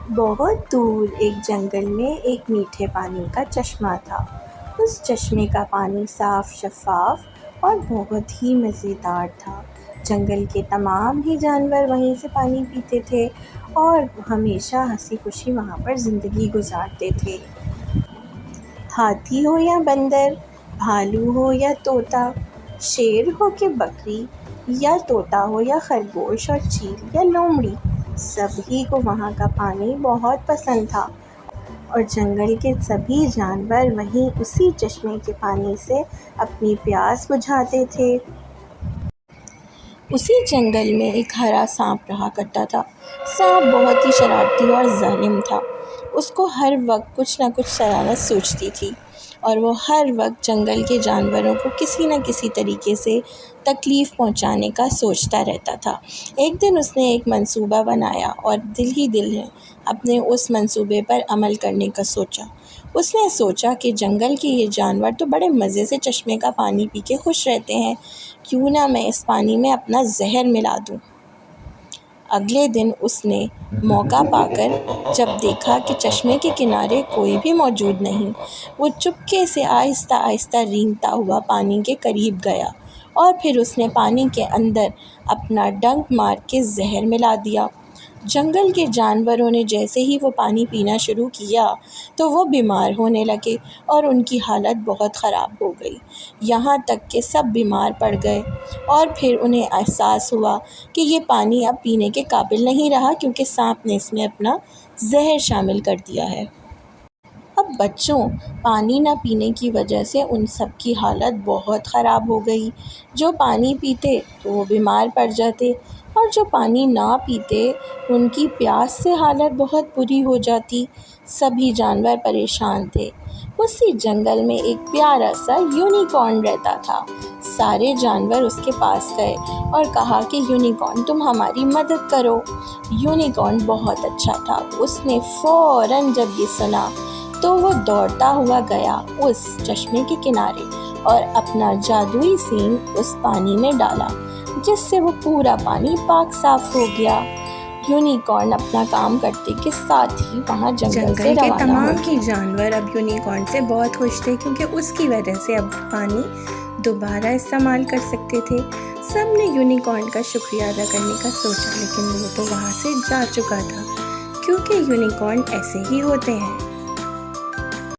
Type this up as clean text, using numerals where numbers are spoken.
بہت دور ایک جنگل میں ایک میٹھے پانی کا چشمہ تھا۔ اس چشمے کا پانی صاف شفاف اور بہت ہی مزیدار تھا۔ جنگل کے تمام ہی جانور وہیں سے پانی پیتے تھے اور ہمیشہ ہنسی خوشی وہاں پر زندگی گزارتے تھے۔ ہاتھی ہو یا بندر، بھالو ہو یا طوطا، شیر ہو کہ بکری، یا طوطا ہو یا خرگوش اور چیل یا لومڑی، سبھی کو وہاں کا پانی بہت پسند تھا اور جنگل کے سبھی جانور وہیں اسی چشمے کے پانی سے اپنی پیاس بجھاتے تھے۔ اسی جنگل میں ایک ہرا سانپ رہا کرتا تھا۔ سانپ بہت ہی شرارتی اور ظالم تھا۔ اس کو ہر وقت کچھ نہ کچھ شرارت سوچتی تھی اور وہ ہر وقت جنگل کے جانوروں کو کسی نہ کسی طریقے سے تکلیف پہنچانے کا سوچتا رہتا تھا۔ ایک دن اس نے ایک منصوبہ بنایا اور دل ہی دل میں اپنے اس منصوبے پر عمل کرنے کا سوچا۔ اس نے سوچا کہ جنگل کے یہ جانور تو بڑے مزے سے چشمے کا پانی پی کے خوش رہتے ہیں، کیوں نہ میں اس پانی میں اپنا زہر ملا دوں۔ اگلے دن اس نے موقع پا کر جب دیکھا کہ چشمے کے کنارے کوئی بھی موجود نہیں، وہ چپکے سے آہستہ آہستہ رینگتا ہوا پانی کے قریب گیا اور پھر اس نے پانی کے اندر اپنا ڈنک مار کے زہر ملا دیا۔ جنگل کے جانوروں نے جیسے ہی وہ پانی پینا شروع کیا تو وہ بیمار ہونے لگے اور ان کی حالت بہت خراب ہو گئی، یہاں تک کہ سب بیمار پڑ گئے اور پھر انہیں احساس ہوا کہ یہ پانی اب پینے کے قابل نہیں رہا کیونکہ سانپ نے اس میں اپنا زہر شامل کر دیا ہے۔ اب بچوں، پانی نہ پینے کی وجہ سے ان سب کی حالت بہت خراب ہو گئی۔ جو پانی پیتے تو وہ بیمار پڑ جاتے اور جو پانی نہ پیتے ان کی پیاس سے حالت بہت بری ہو جاتی۔ سبھی جانور پریشان تھے۔ اسی جنگل میں ایک پیارا سا یونیکارن رہتا تھا۔ سارے جانور اس کے پاس گئے اور کہا کہ یونیکارن تم ہماری مدد کرو۔ یونیکارن بہت اچھا تھا۔ اس نے فوراً جب یہ سنا تو وہ دوڑتا ہوا گیا اس چشمے کے کنارے اور اپنا جادوئی سینگ اس پانی میں ڈالا، جس سے وہ پورا پانی پاک صاف ہو گیا۔ یونیکارن اپنا کام کرتے کے ساتھ ہی وہاں جنگل سے روانہ ہو گیا۔ تمام ہی جانور اب یونیکارن سے بہت خوش تھے کیونکہ اس کی وجہ سے اب پانی دوبارہ استعمال کر سکتے تھے۔ سب نے یونیکارن کا شکریہ ادا کرنے کا سوچا، لیکن وہ تو وہاں سے جا چکا تھا، کیونکہ یونیکارن ایسے ہی ہوتے ہیں۔